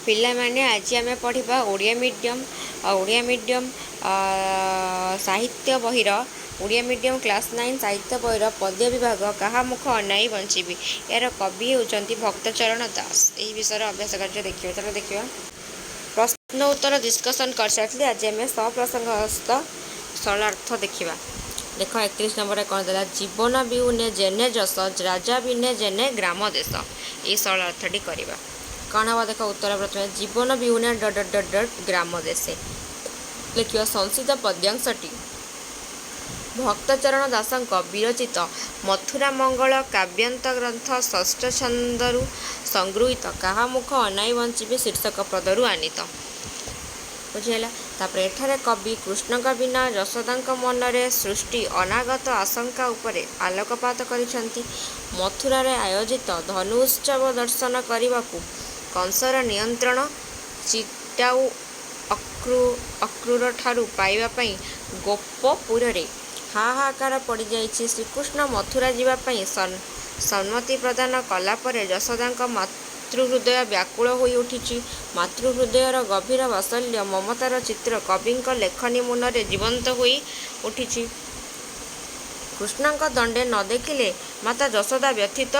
ପିଲାମାନେ ଆଜି ଆମେ ପଢ଼ିବା ଓଡ଼ିଆ ମିଡ଼ିୟମ୍ ସାହିତ୍ୟ ବହିର ଓଡ଼ିଆ ମିଡ଼ିୟମ୍ କ୍ଲାସ୍ 9 ସାହିତ୍ୟ ବହିର ପଦ୍ୟ ବିଭାଗ କାହା ମୁଖ ଅନାଇ ବଞ୍ଚିବି। ଏହାର କବି ହେଉଛନ୍ତି ଭକ୍ତଚରଣ ଦାସ। ଏହି ବିଷୟରେ ଅଭ୍ୟାସ କାର୍ଯ୍ୟ ଦେଖିବା। ଚାଲ ଦେଖିବା। ପ୍ରଶ୍ନ ଉତ୍ତର ଡିସ୍କସନ୍ କରିସାରିଥିଲି। ଆଜି ଆମେ ସପ୍ରସଙ୍ଗସ୍ଥ ସରଳାର୍ଥ ଦେଖିବା। ଦେଖ 31 ନମ୍ବରରେ କ'ଣ ଦେଲା? ଜୀବନ ବିହୁନେ ଯେନେ ଯଶ, ରାଜା ବିନେ ଯେନେ ଗ୍ରାମ ଦେଶ। ଏହି ସରଳାର୍ଥଟି କରିବା। କ'ଣ ହେବ ଦେଖ? ଉତ୍ତର ପ୍ରଥମେ ଜୀବନ ବିହୁନେ ଗ୍ରାମ ଦେଶେ। ଲେଖିବା ସଂସିତ ପଦ୍ୟାଂଶଟି ଭକ୍ତଚରଣ ଦାସଙ୍କ ବିରଚିତ ମଥୁରା ମଙ୍ଗଳ କାବ୍ୟାନ୍ତ ଗ୍ରନ୍ଥ ଷଷ୍ଠ ଛନ୍ଦରୁ ସଂଗୃହୀତ କାହା ମୁଖ ଅନାଇ ବଞ୍ଚିବି ଶୀର୍ଷକ ପଦରୁ ଆନିତ। ବୁଝିହେଲା? ତାପରେ ଏଠାରେ କବି କୃଷ୍ଣଙ୍କ ବିନା ଯଶୋଦାଙ୍କ ମନରେ ସୃଷ୍ଟି ଅନାଗତ ଆଶଙ୍କା ଉପରେ ଆଲୋକପାତ କରିଛନ୍ତି। ମଥୁରାରେ ଆୟୋଜିତ ଧନୁ ଉତ୍ସବ ଦର୍ଶନ କରିବାକୁ କଂସର ନିୟନ୍ତ୍ରଣ ଚିଟାଉ ଅକ୍ରୂରଠାରୁ ପାଇବା ପାଇଁ ଗୋପପୁରରେ ହାହାକାର ପଡ଼ିଯାଇଛି। ଶ୍ରୀକୃଷ୍ଣ ମଥୁରା ଯିବା ପାଇଁ ସମ୍ମତି ପ୍ରଦାନ କଲା ପରେ ଯଶୋଦାଙ୍କ ମାତୃହୃଦୟ ବ୍ୟାକୁଳ ହୋଇ ଉଠିଛି। ମାତୃହୃଦୟର ଗଭୀର ବାତ୍ସଲ୍ୟ ମମତାର ଚିତ୍ର କବିଙ୍କ ଲେଖନୀ ମୁନରେ ଜୀବନ୍ତ ହୋଇ ଉଠିଛି। କୃଷ୍ଣଙ୍କ ଦଣ୍ଡେ ନ ଦେଖିଲେ ମାତା ଯଶୋଦା ବ୍ୟଥିତ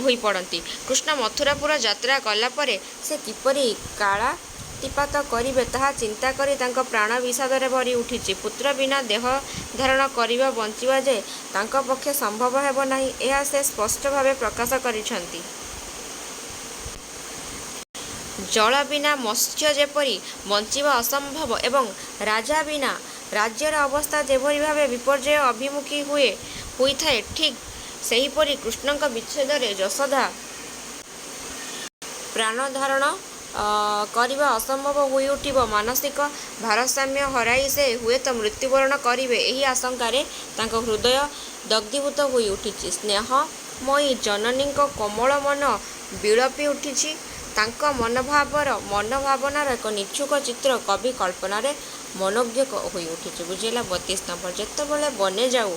ହୋଇପଡ଼ନ୍ତି। କୃଷ୍ଣ ମଥୁରାପୁର ଯାତ୍ରା କଲା ପରେ ସେ କିପରି କାଳାତିପାତ କରିବେ ତାହା ଚିନ୍ତା କରି ତାଙ୍କ ପ୍ରାଣ ବିଷାଦରେ ଭରି ଉଠିଛି। ପୁତ୍ର ବିନା ଦେହ ଧାରଣ କରିବା ବଞ୍ଚିବା ଯେ ତାଙ୍କ ପକ୍ଷେ ସମ୍ଭବ ହେବ ନାହିଁ, ଏହା ସେ ସ୍ପଷ୍ଟ ଭାବେ ପ୍ରକାଶ କରିଛନ୍ତି। ଜଳ ବିନା ମତ୍ସ୍ୟ ଯେପରି ବଞ୍ଚିବା ଅସମ୍ଭବ ଏବଂ ରାଜା ବିନା ରାଜ୍ୟର ଅବସ୍ଥା ଯେଭଳି ଭାବେ ବିପର୍ଯ୍ୟୟ ଅଭିମୁଖୀ ହୋଇଥାଏ, ଠିକ୍ ସେହିପରି କୃଷ୍ଣଙ୍କ ବିଚ୍ଛେଦରେ ଯଶୋଦା ପ୍ରାଣ ଧାରଣ କରିବା ଅସମ୍ଭବ ହୋଇ ଉଠିବ। ମାନସିକ ଭାରସାମ୍ୟ ହରାଇ ସେ ହୁଏତ ମୃତ୍ୟୁବରଣ କରିବେ, ଏହି ଆଶଙ୍କାରେ ତାଙ୍କ ହୃଦୟ ଦଗ୍ଧୀଭୂତ ହୋଇ ଉଠିଛି। ସ୍ନେହମୟୀ ଜନନୀଙ୍କ କୋମଳ ମନ ବିଳପି ଉଠିଛି। ତାଙ୍କ ମନଭାବନାର ଏକ ନିଚ୍ଛୁକ ଚିତ୍ର କବି କଳ୍ପନାରେ ମନୋଜ୍ଞ ହୋଇ ଉଠିଛି। ବୁଝିଲା? 32 ନମ୍ବର ଯେତେବେଳେ ବନେ ଯାଉ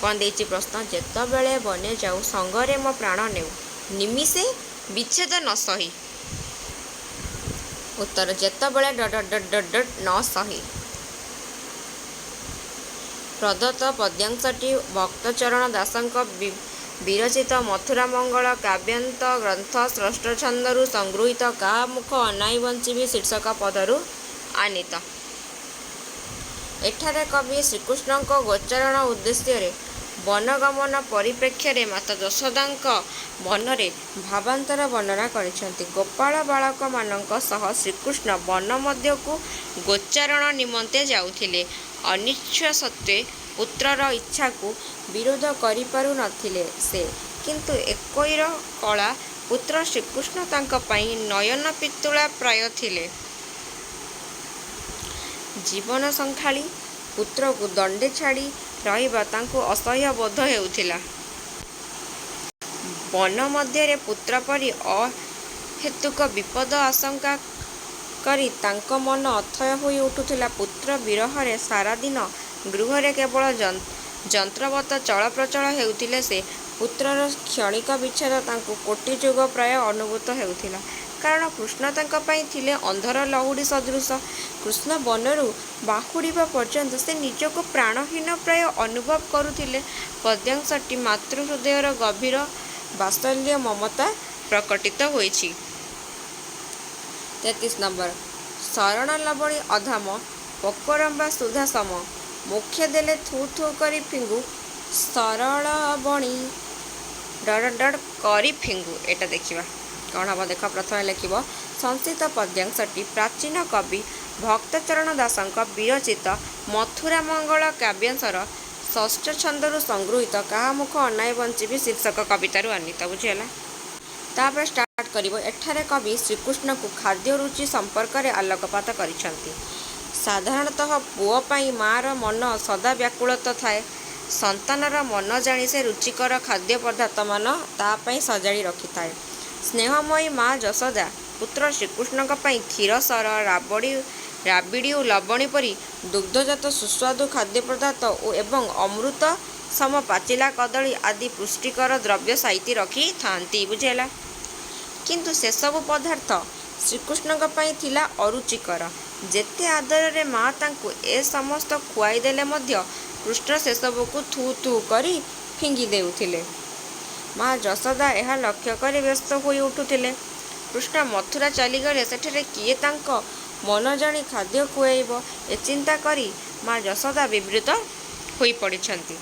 କ'ଣ ଦେଇଛି ପ୍ରଶ୍ନ? ଯେତେବେଳେ ବନେ ଯାଉ ସଙ୍ଗରେ ମୋ ପ୍ରାଣ ନେଉ, ନିମିଷେ ବିଚ୍ଛେଦ ନ ସହି। ଉତ୍ତର ଯେତେବେଳେ ନ ସହି। ପ୍ରଦତ୍ତ ପଦ୍ୟାଂଶଟି ଭକ୍ତଚରଣ ଦାସଙ୍କ ବିରଚିତ ମଥୁରା ମଙ୍ଗଳ କାବ୍ୟାନ୍ତ ଗ୍ରନ୍ଥ ଷଷ୍ଠ ଛନ୍ଦରୁ ସଂଗୃହୀତ କାହା ମୁଖ ଅନାଇ ବଞ୍ଚିବି ଶୀର୍ଷକ ପଦରୁ ଆନିତ। ଏଠାରେ କବି ଶ୍ରୀକୃଷ୍ଣଙ୍କ ଗୋଚାରଣ ଉଦ୍ଦେଶ୍ୟରେ ବନଗମନ ପରିପ୍ରେକ୍ଷୀରେ ମାତା ଯଶୋଦାଙ୍କ ମନରେ ଭାବାନ୍ତର ବର୍ଣ୍ଣନା କରିଛନ୍ତି। ଗୋପାଳ ବାଳକମାନଙ୍କ ସହ ଶ୍ରୀକୃଷ୍ଣ ବନ ମଧ୍ୟକୁ ଗୋଚାରଣ ନିମନ୍ତେ ଯାଉଥିଲେ। ଅନିଚ୍ଛା ସତ୍ତ୍ୱେ ପୁତ୍ରର ଇଚ୍ଛାକୁ ବିରୋଧ କରିପାରୁ ନଥିଲେ ସେ। କିନ୍ତୁ ଏକଇର କଳା ପୁତ୍ର ଶ୍ରୀକୃଷ୍ଣ ତାଙ୍କ ପାଇଁ ନୟନ ପିତୁଳା ପ୍ରାୟ ଥିଲେ। ଜୀବନ ସଂଖାଳୀ ପୁତ୍ରକୁ ଦଣ୍ଡେ ଛାଡ଼ି ରହିବା ତାଙ୍କୁ ଅସହ୍ୟ ବୋଧ ହେଉଥିଲା। ବନ ମଧ୍ୟରେ ପୁତ୍ର ପରି ଅହେତୁକ ବିପଦ ଆଶଙ୍କା କରି ତାଙ୍କ ମନ ଅଥୟ ହୋଇ ଉଠୁଥିଲା। ପୁତ୍ର ବିରହରେ ସାରାଦିନ ଗୃହରେ କେବଳ ଯନ୍ତ୍ରବତ୍ ଚଳପ୍ରଚଳ ହେଉଥିଲେ ସେ। ପୁତ୍ରର କ୍ଷଣିକ ବିଚ୍ଛେଦ ତାଙ୍କୁ କୋଟି ଯୁଗ ପ୍ରାୟ ଅନୁଭୂତ ହେଉଥିଲା। କାରଣ କୃଷ୍ଣ ତାଙ୍କ ପାଇଁ ଥିଲେ ଅନ୍ଧର ଲହୁଡ଼ି ସଦୃଶ। କୃଷ୍ଣ ବନରୁ ବାହୁଡ଼ିବା ପର୍ଯ୍ୟନ୍ତ ସେ ନିଜକୁ ପ୍ରାଣହୀନ ପ୍ରାୟ ଅନୁଭବ କରୁଥିଲେ। ପଦ୍ୟାଂଶଟି ମାତୃହୃଦୟର ଗଭୀର ବାତ୍ସଲ୍ୟ ମମତା ପ୍ରକଟିତ ହୋଇଛି। 33 ନମ୍ବର ଶରଣ ଲବଣୀ ଅଧାମ ପୋକରମ୍ବା ସୁଧା ସମ, ମୁଖେ ଦେଲେ ଥୁ ଥୁ କରି ଫିଙ୍ଗୁ, ସରଳବଣୀ କରି ଫିଙ୍ଗୁ। ଏଟା ଦେଖିବା କ'ଣ ହେବ ଦେଖ। ପ୍ରଥମେ ଲେଖିବ ସଂସିତ ପଦ୍ୟାଂଶଟି ପ୍ରାଚୀନ କବି ଭକ୍ତଚରଣ ଦାସଙ୍କ ବିରଚିତ ମଥୁରା ମଙ୍ଗଳ କାବ୍ୟାଂଶର ଷଷ୍ଠ ଛନ୍ଦରୁ ସଂଗୃହୀତ କାହା ମୁଖ ଅନାଇ ବଞ୍ଚିବି ଶୀର୍ଷକ କବିତାରୁ ଆନିତ। ବୁଝିହେଲା? ତାପରେ ଷ୍ଟାର୍ଟ କରିବ। ଏଠାରେ କବି ଶ୍ରୀକୃଷ୍ଣଙ୍କୁ ଖାଦ୍ୟ ରୁଚି ସମ୍ପର୍କରେ ଆଲୋକପାତ କରିଛନ୍ତି। ସାଧାରଣତଃ ପୁଅ ପାଇଁ ମା'ର ମନ ସଦା ବ୍ୟାକୁଳ ଥାଏ। ସନ୍ତାନର ମନ ଜାଣି ସେ ରୁଚିକର ଖାଦ୍ୟ ପଦାର୍ଥମାନ ତା ପାଇଁ ସଜାଡ଼ି ରଖିଥାଏ। ସ୍ନେହମୟୀ ମା ଯଶୋଦା ପୁତ୍ର ଶ୍ରୀକୃଷ୍ଣଙ୍କ ପାଇଁ କ୍ଷୀର ସର, ରାବିଡ଼ି ଓ ଲବଣୀ ପରି ଦୁଗ୍ଧଜାତ ସୁସ୍ୱାଦୁ ଖାଦ୍ୟ ପଦାର୍ଥ ଏବଂ ଅମୃତ ସମ ପାଚିଲା କଦଳୀ ଆଦି ପୁଷ୍ଟିକର ଦ୍ରବ୍ୟ ସାଇତି ରଖିଥାନ୍ତି। ବୁଝିହେଲା? କିନ୍ତୁ ସେସବୁ ପଦାର୍ଥ ଶ୍ରୀକୃଷ୍ଣଙ୍କ ପାଇଁ ଥିଲା ଅରୁଚିକର। ଯେତେ ଆଦରରେ ମା ତାଙ୍କୁ ଏ ସମସ୍ତ ଖୁଆଇ ଦେଲେ ମଧ୍ୟ କୃଷ୍ଣ ସେସବୁକୁ ଥୁ ଥୁ କରି ଫିଙ୍ଗି ଦେଉଥିଲେ। ମା ଯଶୋଦା ଏହା ଲକ୍ଷ୍ୟ କରି ବ୍ୟସ୍ତ ହୋଇ ଉଠୁଥିଲେ। କୃଷ୍ଣ ମଥୁରା ଚାଲିଗଲେ ସେଠାରେ କିଏ ତାଙ୍କ ମନ ଜାଣି ଖାଦ୍ୟ ଖୁଆଇବ, ଏ ଚିନ୍ତା କରି ମା ଯଶୋଦା ବିବ୍ରତ ହୋଇପଡ଼ିଛନ୍ତି।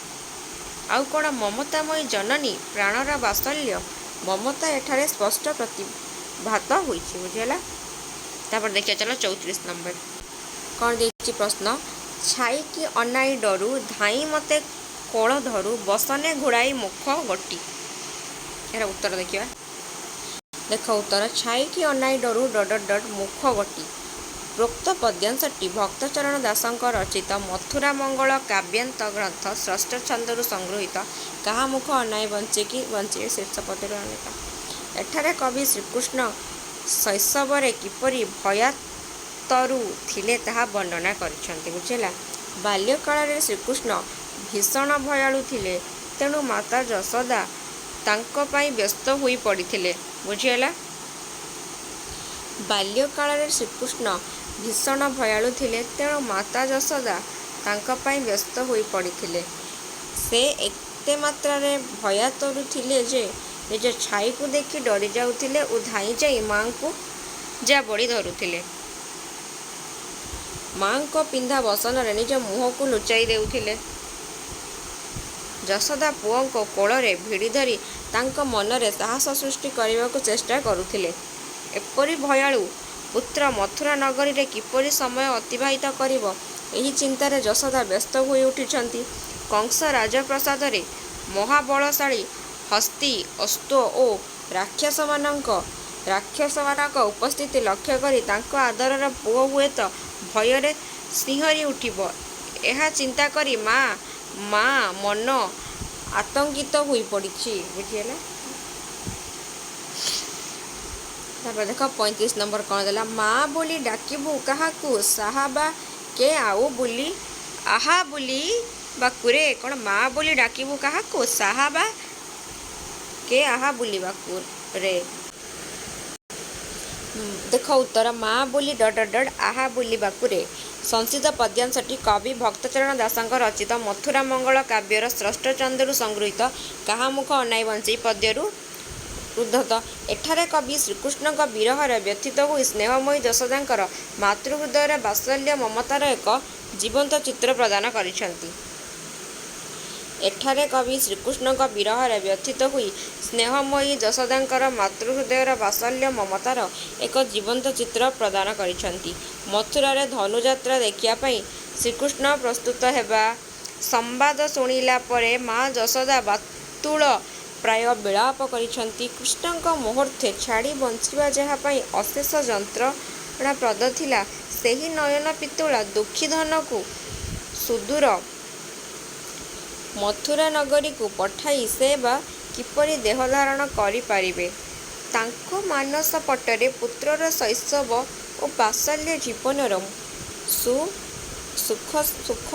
ଆଉ କ'ଣ ମମତାମୟୀ ଜନନୀ ପ୍ରାଣର ବାତ୍ସଲ୍ୟ ମମତା ଏଠାରେ ସ୍ପଷ୍ଟ ପ୍ରତିଭାତ ହୋଇଛି। ବୁଝିହେଲା। ତାପରେ ଦେଖିବା ଚାଲ 34 ନମ୍ବର କ'ଣ ଦେଇଛି ପ୍ରଶ୍ନ। ଛାଇକି ଅନାଇ ଡରୁ ଧାଇଁ ମତେ କୋଳ ଧରୁ ବସନେ ଘୋଡ଼ାଇ ମୁଖ ଗୋଟି। ଏହାର ଉତ୍ତର ଦେଖିବା। ଦେଖ ଉତ୍ତର। ଛାଇକି ଅନାଇ ଡରୁ ମୁଖ ଗୋଟି। ପ୍ରୋକ୍ତ ପଦ୍ୟାଂଶଟି ଭକ୍ତଚରଣ ଦାସଙ୍କ ରଚିତ ମଥୁରା ମଙ୍ଗଳ କାବ୍ୟାନ୍ତ ଗ୍ରନ୍ଥ ଷଷ୍ଠ ଛନ୍ଦରୁ ସଂଗୃହୀତ। କାହା ମୁଖ ଅନାଇ ବଞ୍ଚିକି ବଞ୍ଚିବେ ଶୀର୍ଷ ପଦରୁ ଅନେକ। ଏଠାରେ କବି ଶ୍ରୀକୃଷ୍ଣ ଶୈଶବରେ କିପରି ଭୟାତରୁ ଥିଲେ ତାହା ବର୍ଣ୍ଣନା କରିଛନ୍ତି। ବୁଝିଲା। ବାଲ୍ୟକାଳରେ ଶ୍ରୀକୃଷ୍ଣ ଭୀଷଣ ଭୟାଳୁ ଥିଲେ, ତେଣୁ ମାତା ଯଶୋଦା ତାଙ୍କ ପାଇଁ ବ୍ୟସ୍ତ ହୋଇ ପଡ଼ିଥିଲେ। ବୁଝିହେଲା। ବାଲ୍ୟକାଳରେ ଶ୍ରୀକୃଷ୍ଣ ଭୀଷଣ ଭୟାଳୁ ଥିଲେ, ତେଣୁ ମାତା ଯଶୋଦା ତାଙ୍କ ପାଇଁ ବ୍ୟସ୍ତ ହୋଇ ପଡ଼ିଥିଲେ। ସେ ଏତେ ମାତ୍ରାରେ ଭୟାତୁର ଥିଲେ ଯେ ନିଜ ଛାଇକୁ ଦେଖି ଡରି ଯାଉଥିଲେ ଓ ଧାଇଁ ଯାଇ ମା'ଙ୍କୁ ଜାବଡ଼ି ଧରୁଥିଲେ। ମା'ଙ୍କ ପିନ୍ଧା ବସନରେ ନିଜ ମୁହଁକୁ ଲୁଚାଇ ଦେଉଥିଲେ। ଯଶୋଦା ପୁଅଙ୍କ କୋଳରେ ଭିଡ଼ି ଧରି ତାଙ୍କ ମନରେ ସାହସ ସୃଷ୍ଟି କରିବାକୁ ଚେଷ୍ଟା କରୁଥିଲେ। ଏପରି ଭୟାଳୁ ପୁତ୍ର ମଥୁରା ନଗରୀରେ କିପରି ସମୟ ଅତିବାହିତ କରିବ, ଏହି ଚିନ୍ତାରେ ଯଶୋଦା ବ୍ୟସ୍ତ ହୋଇ ଉଠିଛନ୍ତି। କଂସ ରାଜପ୍ରସାଦରେ ମହାବଳଶାଳୀ ହସ୍ତୀ, ଅଶ୍ୱ ଓ ରାକ୍ଷସମାନଙ୍କ ଉପସ୍ଥିତି ଲକ୍ଷ୍ୟ କରି ତାଙ୍କ ଆଦରର ପୁଅ ହୁଏତ ଭୟରେ ଶିହରି ଉଠିବ, ଏହା ଚିନ୍ତା କରି ମା ମନ ଆତଙ୍କିତ ହୋଇପଡ଼ିଛି। ବୁଝିହେଲା। ତାପରେ ଦେଖ 35 ନମ୍ବର କ'ଣ ଦେଲା। ମା ବୋଲି ଡାକିବୁ କାହାକୁ ସାହା ବା କେ ଆଉ ବୋଲି ଆହା ବୁଲିବାକୁରେ। କ'ଣ ମା ବୋଲି ଡାକିବୁ କାହାକୁ ସାହା ବା କେ ଆହା ବୁଲିବାକୁରେ। ଦେଖ ଉତ୍ତର। ମା ବୋଲି ଆହା ବୁଲିବାକୁରେ ସଂସ୍କୃତ ପଦ୍ୟାଂଶଟି କବି ଭକ୍ତଚରଣ ଦାସଙ୍କ ରଚିତ ମଥୁରା ମଙ୍ଗଳ କାବ୍ୟର ଷଷ୍ଠ ଛନ୍ଦରୁ ସଂଗୃହୀତ। କାହା ମୁଖ ଅନାଇ ବଞ୍ଚେଇ ପଦ୍ୟରୁ ଉଦ୍ଧୃତ। ଏଠାରେ କବି ଶ୍ରୀକୃଷ୍ଣଙ୍କ ବିରହରେ ବ୍ୟଥିତ ହୋଇ ସ୍ନେହମୟୀ ଯଶୋଦାଙ୍କର ମାତୃହୃଦୟରେ ବାତ୍ସଲ୍ୟ ମମତାର ଏକ ଜୀବନ୍ତ ଚିତ୍ର ପ୍ରଦାନ କରିଛନ୍ତି। ଏଠାରେ କବି ଶ୍ରୀକୃଷ୍ଣଙ୍କ ବିରହରେ ବ୍ୟଥିତ ହୋଇ ସ୍ନେହମୟୀ ଯଶୋଦାଙ୍କର ମାତୃହୃଦୟର ବାତ୍ସଲ୍ୟ ମମତାର ଏକ ଜୀବନ୍ତ ଚିତ୍ର ପ୍ରଦାନ କରିଛନ୍ତି। ମଥୁରାରେ ଧନୁଯାତ୍ରା ଦେଖିବା ପାଇଁ ଶ୍ରୀକୃଷ୍ଣ ପ୍ରସ୍ତୁତ ହେବା ସମ୍ବାଦ ଶୁଣିଲା ପରେ ମା ଯଶୋଦା ବାତୁଳ ପ୍ରାୟ ବିଳାପ କରିଛନ୍ତି। କୃଷ୍ଣଙ୍କ ମୁହୂର୍ତ୍ତେ ଛାଡ଼ି ବଞ୍ଚିବା ଯାହା ପାଇଁ ଅଶେଷ ଯନ୍ତ୍ରଣାପ୍ରଦ ଥିଲା, ସେହି ନୟନ ପିତୁଳା ଦୁଃଖୀ ଧନକୁ ସୁଦୂର ମଥୁରା ନଗରୀକୁ ପଠାଇ ସେ ବା କିପରି ଦେହ ଧାରଣ କରିପାରିବେ। ତାଙ୍କ ମାନସ ପଟରେ ପୁତ୍ରର ଶୈଶବ ଓ ବାତ୍ସଲ୍ୟ ଜୀବନର ସୁଖ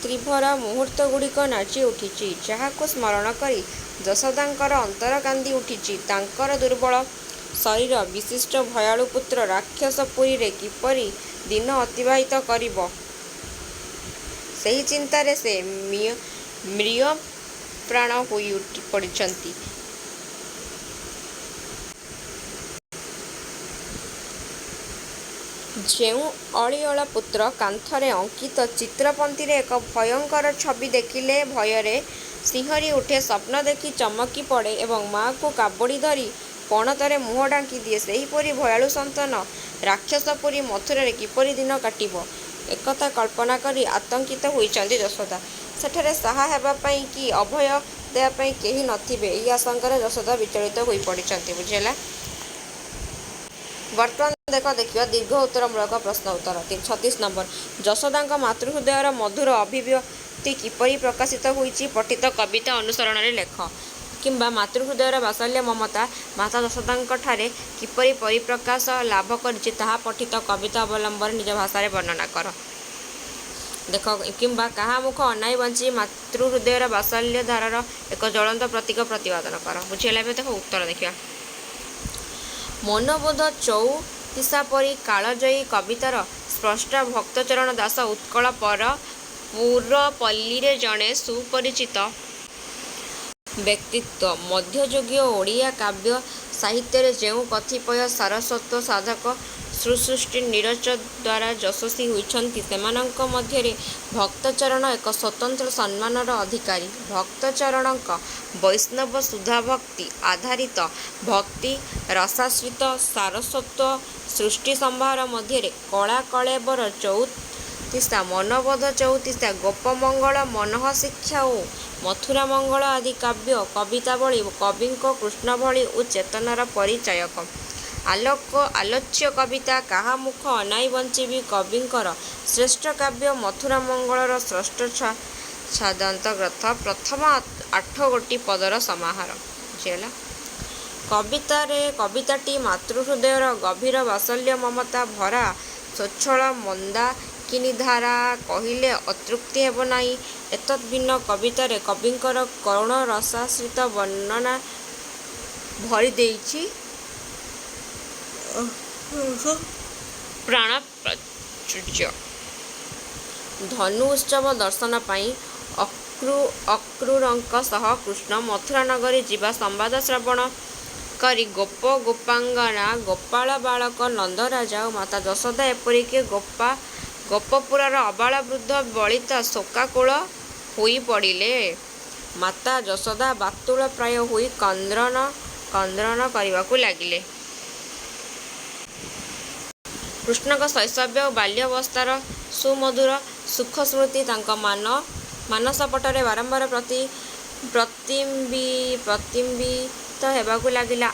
ତ୍ରିଭରା ମୁହୂର୍ତ୍ତଗୁଡ଼ିକ ନାଚି ଉଠିଛି, ଯାହାକୁ ସ୍ମରଣ କରି ଯଶୋଦାଙ୍କର ଅନ୍ତର କାନ୍ଦି ଉଠିଛି। ତାଙ୍କର ଦୁର୍ବଳ ଶରୀର ବିଶିଷ୍ଟ ଭୟାଳୁ ପୁତ୍ର ରାକ୍ଷସପୁରୀରେ କିପରି ଦିନ ଅତିବାହିତ କରିବ, ସେହି ଚିନ୍ତାରେ ସେ ମ୍ରିୟପ୍ରାଣ ହୋଇ ପଡ଼ିଛନ୍ତି। ଯେଉଁ ଅଳିଅଳ ପୁତ୍ର କାନ୍ଥରେ ଅଙ୍କିତ ଚିତ୍ରପନ୍ତିରେ ଏକ ଭୟଙ୍କର ଛବି ଦେଖିଲେ ଭୟରେ ଶିହରି ଉଠେ, ସ୍ୱପ୍ନ ଦେଖି ଚମକି ପଡ଼େ ଏବଂ ମା'କୁ କାବୁଡ଼ି ଧରି ପଣତରେ ମୁହଁ ଢାଙ୍କି ଦିଏ, ସେହିପରି ଭୟାଳୁ ସନ୍ତାନ ରାକ୍ଷସପୁରୀ ମଥୁରାରେ କିପରି ଦିନ କାଟିବ, ଏକଥା କଳ୍ପନା କରି ଆତଙ୍କିତ ହୋଇଛନ୍ତି ଯଶୋଦା। ସେଠାରେ ସାହା ହେବା ପାଇଁ କି ଅଭୟ ଦେବା ପାଇଁ କେହି ନଥିବେ, ଏହି ଆଶଙ୍କାରେ ଯଶୋଦା ବିଚଳିତ ହୋଇପଡ଼ିଛନ୍ତି। ବୁଝିହେଲା। ବର୍ତ୍ତମାନ ଦେଖିବା ଦୀର୍ଘ ଉତ୍ତରମୂଳକ ପ୍ରଶ୍ନ ଉତ୍ତର। 36 ନମ୍ବର। ଯଶୋଦାଙ୍କ ମାତୃହୃଦୟର ମଧୁର ଅଭିବ୍ୟକ୍ତି କିପରି ପ୍ରକାଶିତ ହୋଇଛି, ପଠିତ କବିତା ଅନୁସରଣରେ ଲେଖ। କିମ୍ବା ମାତୃହୃଦୟର ବାତ୍ସଲ୍ୟ ମମତା ମାତା ଯଶୋଦାଙ୍କଠାରେ କିପରି ପରିପ୍ରକାଶ ଲାଭ କରିଛି, ତାହା ପଠିତ କବିତା ଅବଲମ୍ବନରେ ନିଜ ଭାଷାରେ ବର୍ଣ୍ଣନା କର। ଦେଖ। କିମ୍ବା କାହା ମୁଖ ଅନାଇ ବଞ୍ଚି ମାତୃହୃଦୟର ବାତ୍ସଲ୍ୟ ଧାରାର ଏକ ଜ୍ୱଳନ୍ତ ପ୍ରତୀକ ପ୍ରତିପାଦନ କର। ବୁଝିହେଲା। ଏବେ ଦେଖ ଉତ୍ତର ଦେଖିବା। ମନବୋଧ ତିସା ପରି କାଳଜୟୀ କବିତାର ସ୍ରଷ୍ଟା ଭକ୍ତଚରଣ ଦାସ ଉତ୍କଳ ପୁରପଲ୍ଲୀରେ ଜଣେ ସୁପରିଚିତ ବ୍ୟକ୍ତିତ୍ୱ। ମଧ୍ୟଯୁଗୀୟ ଓଡ଼ିଆ କାବ୍ୟ ସାହିତ୍ୟରେ ଯେଉଁ କତିପୟ ସାରସ୍ୱତ ସାଧକ ସୁସୃଷ୍ଟି ନିରଜ ଦ୍ୱାରା ଯଶସ୍ୱୀ ହୋଇଛନ୍ତି, ସେମାନଙ୍କ ମଧ୍ୟରେ ଭକ୍ତଚରଣ ଏକ ସ୍ୱତନ୍ତ୍ର ସମ୍ମାନର ଅଧିକାରୀ। ଭକ୍ତଚରଣଙ୍କ ବୈଷ୍ଣବ ସୁଧାଭକ୍ତି ଆଧାରିତ ଭକ୍ତି ରସାଶ୍ରିତ ସାରସ୍ୱତ ସୃଷ୍ଟି ସମ୍ଭାର ମଧ୍ୟରେ କଳା କଳେବର ଚଉତିଶା, ମନବୋଧ ଚଉତିଶା, ଗୋପମଙ୍ଗଳ, ମନଃଶିକ୍ଷା ଓ ମଥୁରାମଙ୍ଗଳ ଆଦି କାବ୍ୟ କବିତାବଳୀ କବିଙ୍କ କୃଷ୍ଣଭଳି ଓ ଚେତନାର ପରିଚାୟକ। ଆଲୋଚ୍ୟ କବିତା କାହା ମୁଖ ଅନାଇ ବଞ୍ଚିବି କବିଙ୍କର ଶ୍ରେଷ୍ଠ କାବ୍ୟ ମଥୁରାମଙ୍ଗଳର ଷଷ୍ଠ ଛାନ୍ଦାନ୍ତ ଗ୍ରନ୍ଥ, ପ୍ରଥମ 8ଗୋଟି ପଦର ସମାହାର। କବିତାଟି ମାତୃହୃଦୟର ଗଭୀର ବାତ୍ସଲ୍ୟ ମମତା ଭରା ସ୍ୱଚ୍ଛଳ ମନ୍ଦାକିନୀଧାରା କହିଲେ ଅତ୍ୟୁକ୍ତି ହେବ ନାହିଁ। ଏତଦ୍ ଭିନ୍ନ କବିତାରେ କବିଙ୍କର କରୁଣ ରସାଶ୍ରିତ ବର୍ଣ୍ଣନା ଭରି ଦେଇଛି ପ୍ରାଣ ପ୍ରାଚୁର୍ଯ୍ୟ। ଧନୁ ଉତ୍ସବ ଦର୍ଶନ ପାଇଁ ଅକ୍ରୂରଙ୍କ ସହ କୃଷ୍ଣ ମଥୁରା ନଗରୀ ଯିବା ସମ୍ବାଦ ଶ୍ରବଣ କରି ଗୋପ ଗୋପାଙ୍ଗନା, ଗୋପାଳ ବାଳକ ନନ୍ଦରାଜା ଓ ମାତା ଯଶୋଦା ଏପରିକି ଗୋପପୁରର ଅବାଳ ବୃଦ୍ଧ ବଳିତା ଶୋକାକୁଳ ହୋଇ ପଡ଼ିଲେ। ମାତା ଯଶୋଦା ବାତୁଳ ପ୍ରାୟ ହୋଇ କ୍ରନ୍ଦନ କରିବାକୁ ଲାଗିଲେ। କୃଷ୍ଣଙ୍କ ଶୈଶବ ଓ ବାଲ୍ୟାବସ୍ଥାର ସୁମଧୁର ସୁଖ ସ୍ମୃତି ତାଙ୍କ ମାନସପଟରେ ବାରମ୍ବାର ପ୍ରତିବିମ୍ବିତ ହେବାକୁ ଲାଗିଲା।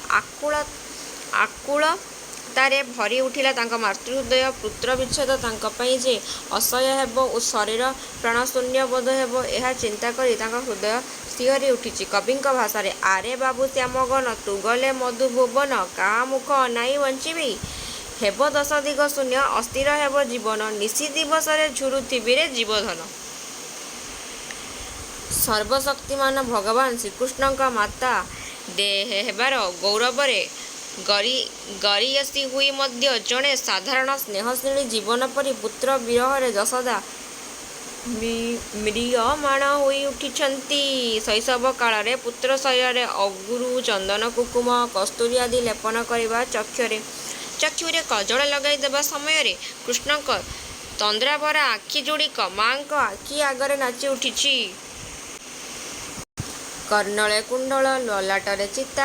ଆକୁଳତାରେ ଭରି ଉଠିଲା ତାଙ୍କ ମାତୃହୃଦୟ। ପୁତ୍ର ବିଚ୍ଛେଦ ତାଙ୍କ ପାଇଁ ଯେ ଅସହ୍ୟ ହେବ ଓ ଶରୀର ପ୍ରାଣଶୂନ୍ୟ ବୋଧ ହେବ, ଏହା ଚିନ୍ତା କରି ତାଙ୍କ ହୃଦୟ ଶିହରି ଉଠିଛି। କବିଙ୍କ ଭାଷାରେ ଆରେ ବାବୁ ଶ୍ୟାମଗନ, ତୁ ଗଲେ ମଧୁଭୁବନ, କାହା ମୁଖ ଅନାଇ ବଞ୍ଚିବି? ହେବ ଦଶ ଦିଗ ଶୂନ୍ୟ, ଅସ୍ଥିର ହେବ ଜୀବନ, ନିଶି ଦିବସରେ ଝୁରୁଥିବିରେ ଜୀବଧନ। ସର୍ବଶକ୍ତିମାନ ଭଗବାନ ଶ୍ରୀକୃଷ୍ଣଙ୍କ ମାତା ହେବାର ଗୌରବରେ ଗରୀୟସୀ ହୋଇ ମଧ୍ୟ ଜଣେ ସାଧାରଣ ସ୍ନେହଶୀଳୀ ଜୀବନ ପରି ପୁତ୍ର ବିରହରେ ଯଶୋଦା ମ୍ରିୟମାଣ ହୋଇ ଉଠିଛନ୍ତି। ଶୈଶବ କାଳରେ ପୁତ୍ର ଶରୀରରେ ଅଗୁରୁ, ଚନ୍ଦନ, କୁଙ୍କୁମ, କସ୍ତୁରୀ ଆଦି ଲେପନ କରିବା, ଚକ୍ଷୁରେ କଜଳ ଲଗାଇ ଦେବା ସମୟରେ କୃଷ୍ଣଙ୍କ ତନ୍ଦ୍ରାଭରା ଆଖି ଯୋଡ଼ିକ ମା'ଙ୍କ ଆଖି ଆଗରେ ନାଚି ଉଠିଛି। କର୍ଣ୍ଣଳେ କୁଣ୍ଡଳ, ଲଲାଟରେ ଚିତା,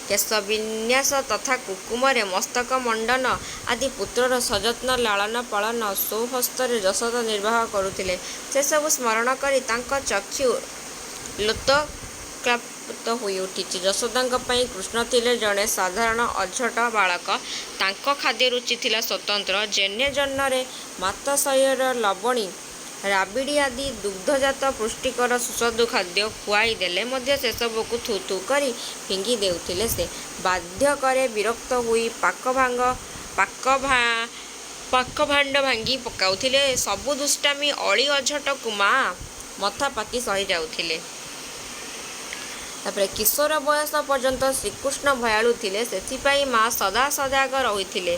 କେଶବିନ୍ୟାସ ତଥା କୁଙ୍କୁମରେ ମସ୍ତକ ମଣ୍ଡନ ଆଦି ପୁତ୍ରର ସଯତ୍ନ ଲାଳନ ପାଳନ ସ୍ୱହସ୍ତରେ ଯଶୋଦା ନିର୍ବାହ କରୁଥିଲେ। ସେସବୁ ସ୍ମରଣ କରି ତାଙ୍କ ଚକ୍ଷୁ ଲୋତକ୍ଲାପ୍ତ ହୋଇ ଉଠିଛି। ଯଶୋଦାଙ୍କ ପାଇଁ କୃଷ୍ଣ ଥିଲେ ଜଣେ ସାଧାରଣ ଅଝଟ ବାଳକ। ତାଙ୍କ ଖାଦ୍ୟ ରୁଚି ଥିଲା ସ୍ୱତନ୍ତ୍ର। ଜନ୍ମରେ ମାତା ଶରୀରର ଲବଣୀ, ରାବିଡ଼ି ଆଦି ଦୁଗ୍ଧଜାତ ପୁଷ୍ଟିକର ସୁସ୍ୱାଦୁ ଖାଦ୍ୟ ଖୁଆଇ ଦେଲେ ମଧ୍ୟ ସେସବୁକୁ ଥୁ ଥୁ କରି ଫିଙ୍ଗି ଦେଉଥିଲେ ସେ। ବାର୍ଦ୍ଧକ୍ୟରେ ବିରକ୍ତ ହୋଇ ପାକଭାଣ୍ଡ ଭାଙ୍ଗି ପକାଉଥିଲେ। ସବୁ ଦୁଷ୍ଟାମି ଅଳି ଅଝଟକୁ ମା' ମଥା ପାତି ସହି ଯାଉଥିଲେ। କିଶୋର ବୟସ ପର୍ଯ୍ୟନ୍ତ ଶ୍ରୀକୃଷ୍ଣ ଭୟାଳୁ ଥିଲେ, ସେଥିପାଇଁ ମା' ସଦା ସଜାଗ ରହିଥିଲେ।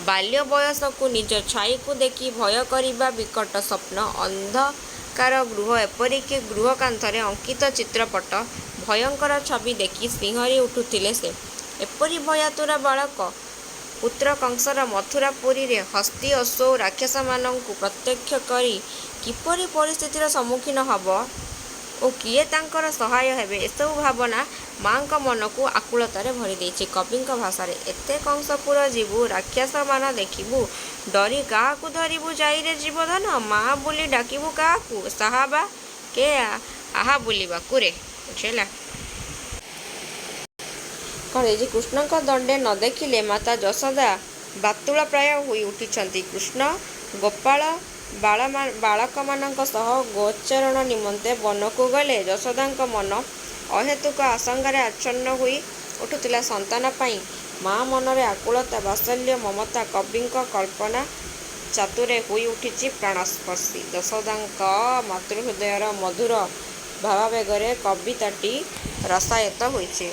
ବାଲ୍ୟ ବୟସକୁ ନିଜ ଛାଇକୁ ଦେଖି ଭୟ କରିବା ବିକଟ ସ୍ୱପ୍ନ, ଅନ୍ଧକାର ଗୃହ, ଏପରିକି ଗୃହ କାନ୍ଥରେ ଅଙ୍କିତ ଚିତ୍ରପଟ, ଭୟଙ୍କର ଛବି ଦେଖି ଶିହରି ଉଠୁଥିଲେ ସେ। ଏପରି ଭୟାତୁର ବାଳକ ପୁତ୍ର କଂସର ମଥୁରାପୁରୀରେ ହସ୍ତୀ, ଅଶ୍ୱ ଓ ରାକ୍ଷସମାନଙ୍କୁ ପ୍ରତ୍ୟକ୍ଷ କରି କିପରି ପରିସ୍ଥିତିର ସମ୍ମୁଖୀନ ହେବ ଓ କିଏ ତାଙ୍କର ସହାୟ ହେବେ, ଏସବୁ ଭାବନା ମା'ଙ୍କ ମନକୁ ଆକୁଳତାରେ ଭରି ଦେଇଛି। କବିଙ୍କ ଭାଷାରେ ଏତେ କଂସପୁର ଯିବୁ, ରାକ୍ଷସମାନ ଦେଖିବୁ, ଡରି କାହାକୁ ଧରିବୁ ଯାଇରେ ଜୀବଧନ, ମା' ବୋଲି ଡାକିବୁ କାହାକୁ, ସାହାବା କେ ଆହା ବୁଲିବାକୁ ରେ। କୃଷ୍ଣଙ୍କ ଦଣ୍ଡେ ନ ଦେଖିଲେ ମାତା ଯଶୋଦା ବାତୁଳ ପ୍ରାୟ ହୋଇ ଉଠିଛନ୍ତି। କୃଷ୍ଣ ଗୋପାଳ ବାଳକମାନଙ୍କ ସହ ଗୋଚରଣ ନିମନ୍ତେ ବନକୁ ଗଲେ। ଯଶୋଦାଙ୍କ ମନ ଅହେତୁକ ଆଶଙ୍କାରେ ଆଚ୍ଛନ୍ନ ହୋଇ ଉଠୁଥିଲା। ସନ୍ତାନ ପାଇଁ ମା' ମନରେ ଆକୁଳତା, ବାତ୍ସଲ୍ୟ, ମମତା କବିଙ୍କ କଳ୍ପନା ଚାତୁରେ ହୋଇ ଉଠିଛି ପ୍ରାଣସ୍ପର୍ଶୀ। ଯଶୋଦାଙ୍କ ମାତୃହୃଦୟର ମଧୁର ଭାବାବେଗରେ କବିତାଟି ରସାୟିତ ହୋଇଛି।